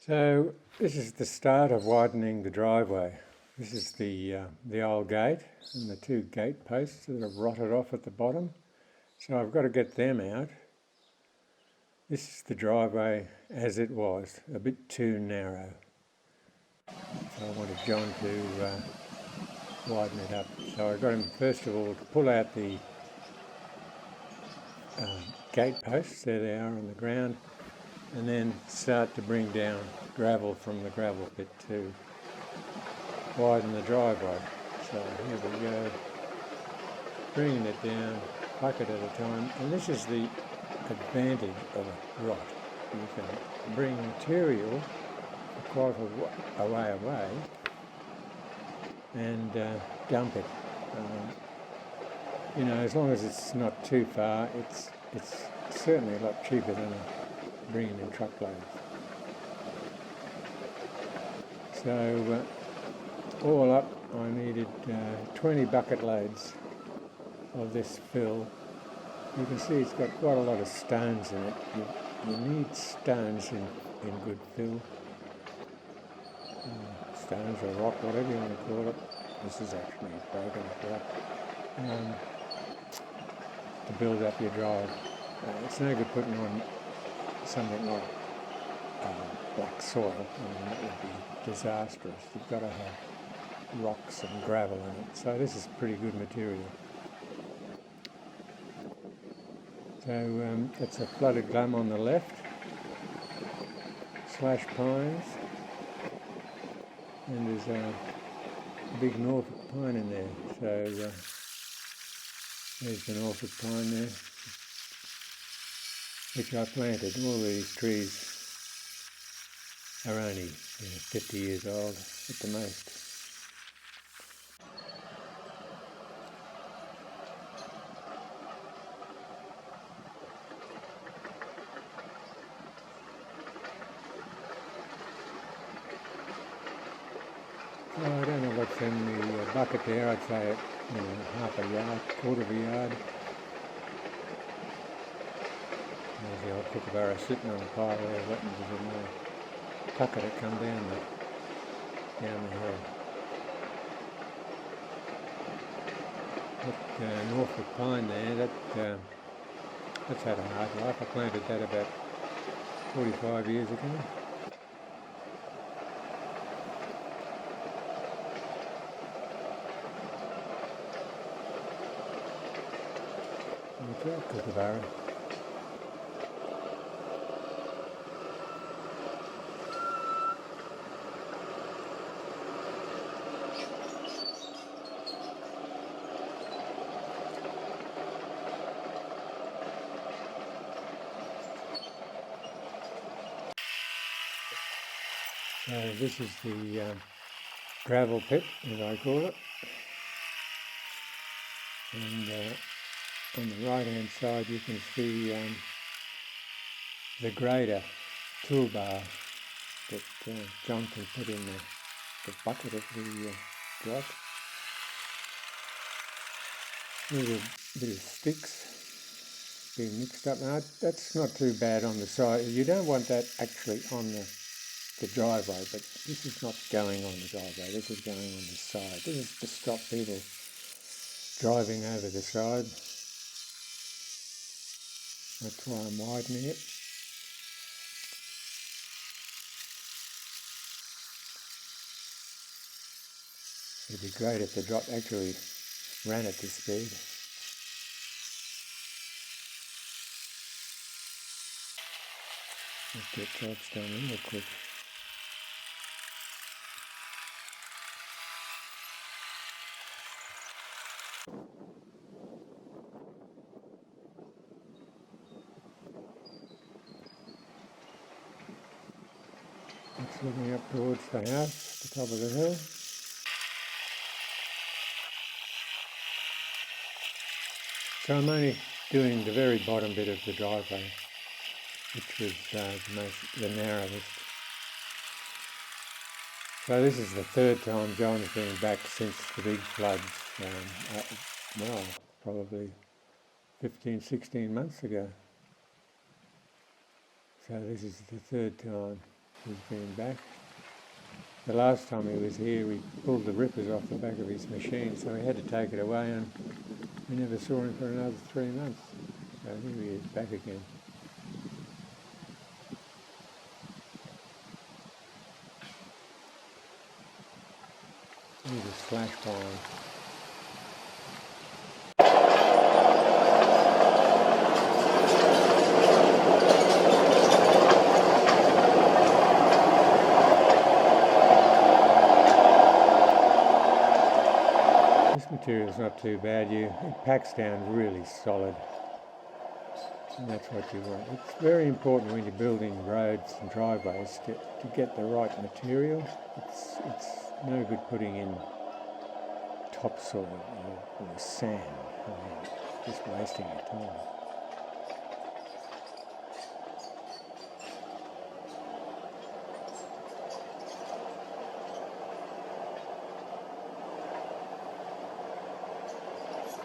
So this is the start of widening the driveway. This is the old gate and the two gate posts that have rotted off at the bottom. So I've got to get them out. This is the driveway as it was, a bit too narrow. So I wanted John to widen it up. So I got him first of all to pull out the gate posts, there they are on the ground, and then start to bring down gravel from the gravel pit to widen the driveway. So here we go, bringing it down, bucket at a time, and this is the advantage of a Drott. You can bring material quite a way away and dump it. As long as it's not too far, it's certainly a lot cheaper than bringing in truckloads. So all up, I needed 20 bucket loads of this fill. You can see it's got quite a lot of stones in it. You need stones in good fill. Stones or rock, whatever you want to call it. This is actually broken rock. To build up your drive. It's no good putting on something like black soil. That would be disastrous. You've got to have rocks and gravel in it. So this is pretty good material. So that's a flooded gum on the left, slash pines, and there's a big Norfolk pine in there. So there's the Norfolk pine there, which I planted. All these trees are only 50 years old at the most. Well, I don't know what's in the bucket there. I'd say half a yard, quarter of a yard. There's the old kookaburra sitting on a pile there, waiting for the tucker to come down the hill. That Norfolk pine there, that's had a hard life. I planted that about 45 years ago. Kookaburra. So this is the gravel pit, as I call it, and on the right hand side you can see the grader toolbar that John can put in the bucket of the Drott. There's a bit of sticks being mixed up. Now that's not too bad on the side. You don't want that actually on the driveway, but this is not going on the driveway, this is going on the side. This is to stop people driving over the side. That's why I'm widening it. It'd be great if the Drott actually ran at this speed. Let's get jobs done real quick. It's looking up towards the house, the top of the hill. So I'm only doing the very bottom bit of the driveway, which was the narrowest. So this is the third time John's been back since the big floods, probably 15, 16 months ago. So this is the third time. He's been back. The last time he was here, we pulled the rippers off the back of his machine, so he had to take it away, and we never saw him for another 3 months. So here he is back again. Here's a slash pine. This material's not too bad. It packs down really solid, and that's what you want. It's very important when you're building roads and driveways to get the right material. It's no good putting in topsoil or sand. Just wasting your time.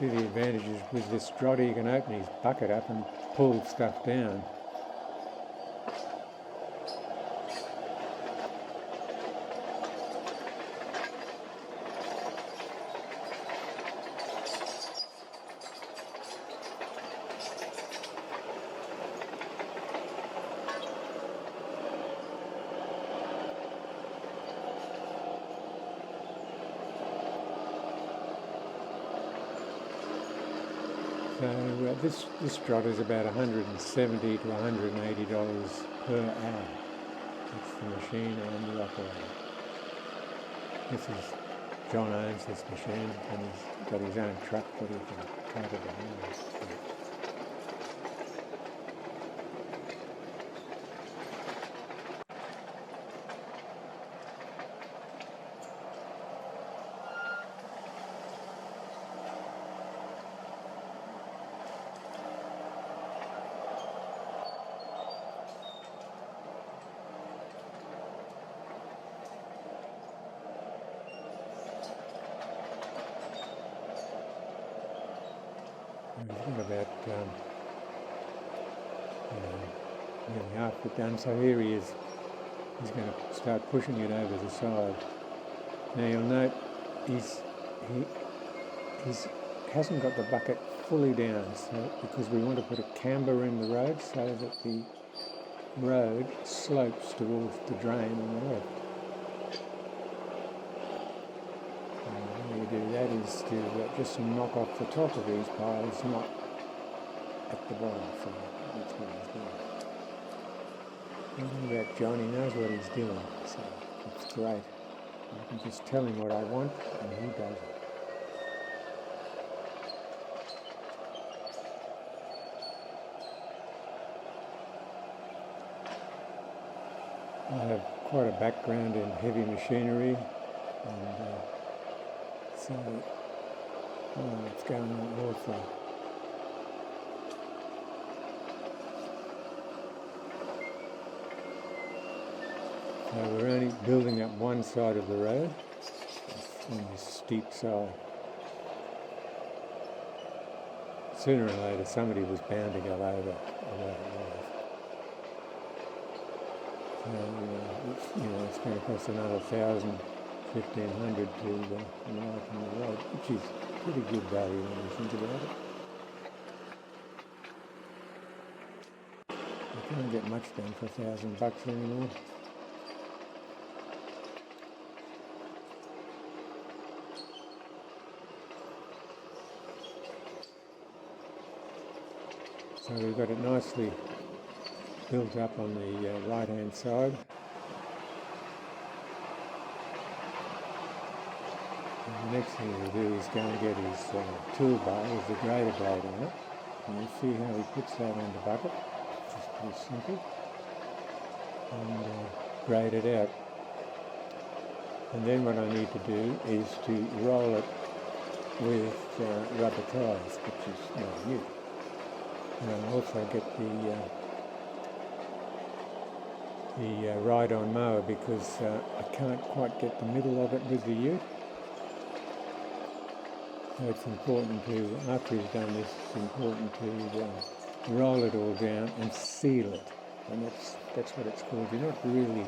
The advantage is with this Drott, you can open his bucket up and pull stuff down. So this Drott is about $170 to $180 per hour. That's the machine and the operator. John owns this machine, and he's got his own truck that he can cut it around. He's got about nearly half it done. So here he is. He's going to start pushing it over the side. Now you'll note he hasn't got the bucket fully down, so because we want to put a camber in the road so that the road slopes towards the drain on the left. Do that is to just knock off the top of these piles, not at the bottom. So that's what he's doing. One thing about John, he knows what he's doing, so it's great. I can just tell him what I want, and he does it. I have quite a background in heavy machinery, and so, it's going on also. So we're only building up one side of the road, on this steep side. Sooner or later somebody was bound to go over the way it was. So, it's going to cost another $1,000. $1,500 to enlighten the road, which is pretty good value when you think about it. You can't get much done for $1,000 anymore. So we've got it nicely built up on the right hand side. The next thing he'll do is go and get his toolbar with the grader blade on it. And you see how he puts that on the bucket. It's pretty simple. And grade it out. And then what I need to do is to roll it with rubber tyres, which is not new. And I'll also get the ride-on mower because I can't quite get the middle of it with the ute. So it's important to, after he's done this, it's important to roll it all down and seal it and that's what it's called. You're not really,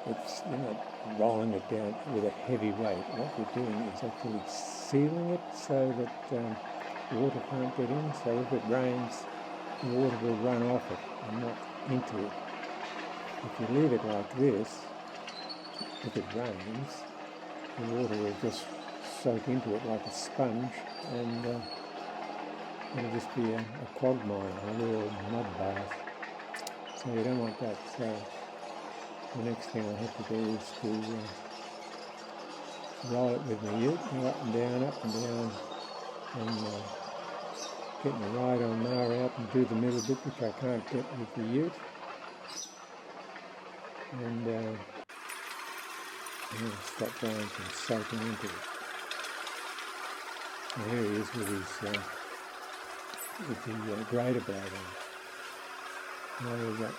you're not rolling it down with a heavy weight. What you're doing is actually sealing it so that water can't get in. So if it rains, the water will run off it and not into it. If you leave it like this, if it rains, the water will just soak into it like a sponge, and it'll just be a quagmire, a real mud bath. So you don't want that. So the next thing I have to do is to roll it with my ute, go up and down, and get my ride-on mower out and do the middle bit, which I can't get with the ute. And it'll stop rain from soaking into it. And here he is with the grader blade on. Now we've got,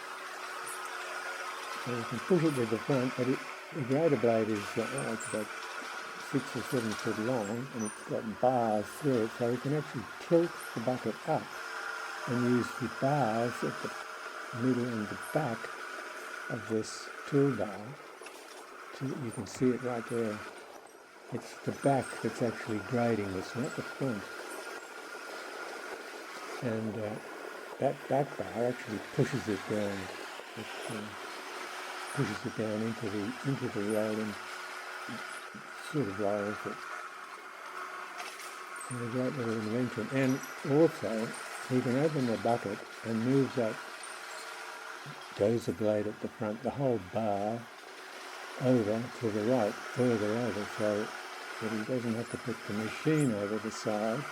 so you can push it with the front, but the grader blade is it's about 6 or 7 foot long, and it's got bars through it, so you can actually tilt the bucket up and use the bars at the middle and the back of this toolbar. You can see it right there. It's the back that's actually grading this, not the front. And that back bar actually pushes it down. It pushes it down into the road and sort of rolls it. It's a great little invention. And also, you can open the bucket and move that dozer blade at the front, the whole bar, over to the right, further over, so that he doesn't have to put the machine over the side,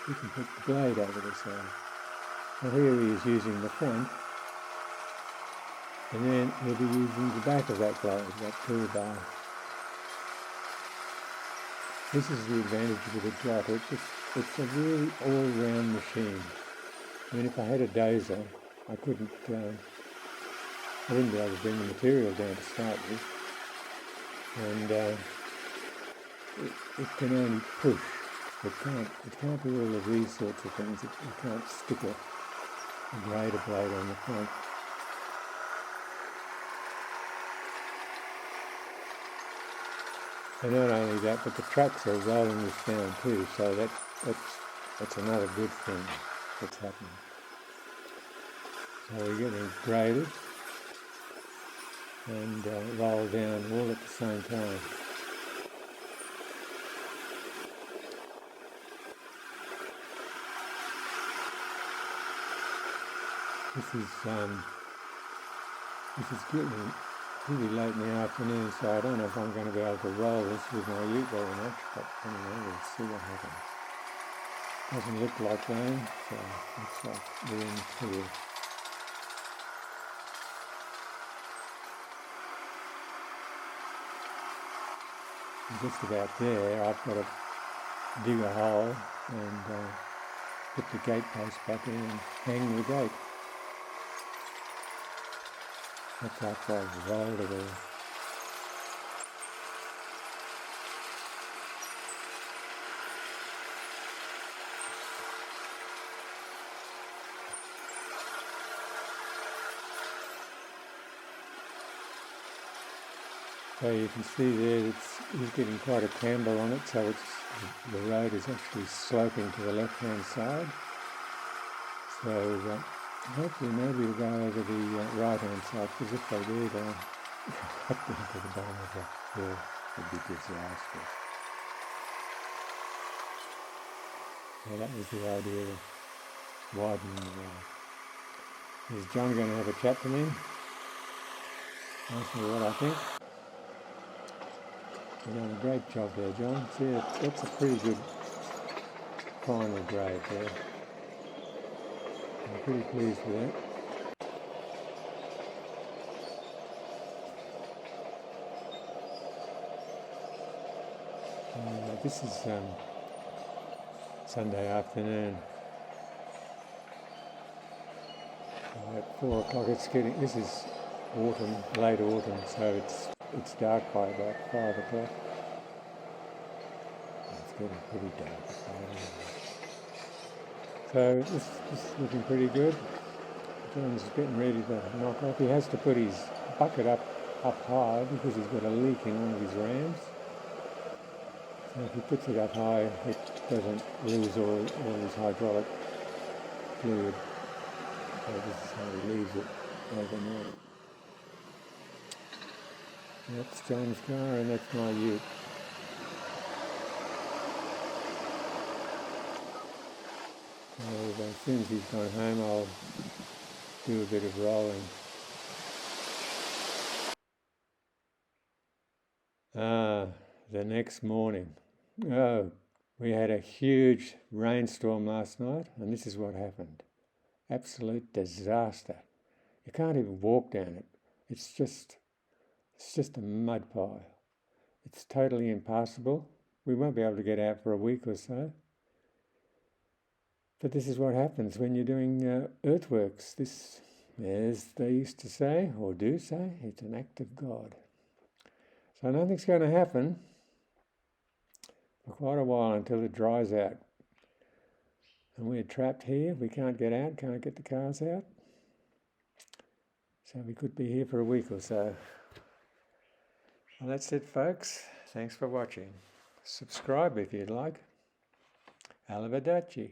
he can put the blade over the side. So here he is using the front, and then he'll be using the back of that blade, that toolbar. This is the advantage with a Drott. It's a really all-round machine. I mean, if I had a dozer, I wouldn't be able to bring the material down to start with. And it can only push. It can't do all of these sorts of things. You can't stick a grader blade on the front. And not only that, but the trucks are rolling this down too, so that's another good thing that's happening. So we're getting graded and rolled down all at the same time. This is getting pretty late in the afternoon, so I don't know if I'm going to be able to roll this with my ute very much, but anyway, we'll see what happens. Doesn't look like rain, so looks like we're in clear. Just about there, I've got to dig a hole and put the gate post back in and hang the gate. That's how far I've rolled it all. So you can see there it's getting quite a camber on it, so the road is actually sloping to the left-hand side. So hopefully nobody will go over the right-hand side, because if they do, they'll up into the bottom of the hill. It'd be disastrous. So that was the idea of widening the road. Is John going to have a chat to me? Ask me what I think. You've done a great job there, John. See, that's a pretty good final grade there. I'm pretty pleased with that. This is Sunday afternoon. At 4 o'clock, this is autumn, late autumn, so it's dark by about 5 o'clock. It's getting pretty dark. So this is looking pretty good. John's getting ready to knock off. He has to put his bucket up high because he's got a leak in one of his rams. So if he puts it up high, it doesn't lose all his hydraulic fluid. So this is how he leaves it overnight. That's John's car and that's my ute. So as soon as he's gone home, I'll do a bit of rolling. The next morning. Oh, we had a huge rainstorm last night, and this is what happened. Absolute disaster. You can't even walk down it. It's just a mud pile. It's totally impassable. We won't be able to get out for a week or so. But this is what happens when you're doing earthworks. This, as they used to say, or do say, it's an act of God. So nothing's going to happen for quite a while until it dries out. And we're trapped here. We can't get out, can't get the cars out. So we could be here for a week or so. Well, that's it, folks. Thanks for watching. Subscribe if you'd like. Arrivederci.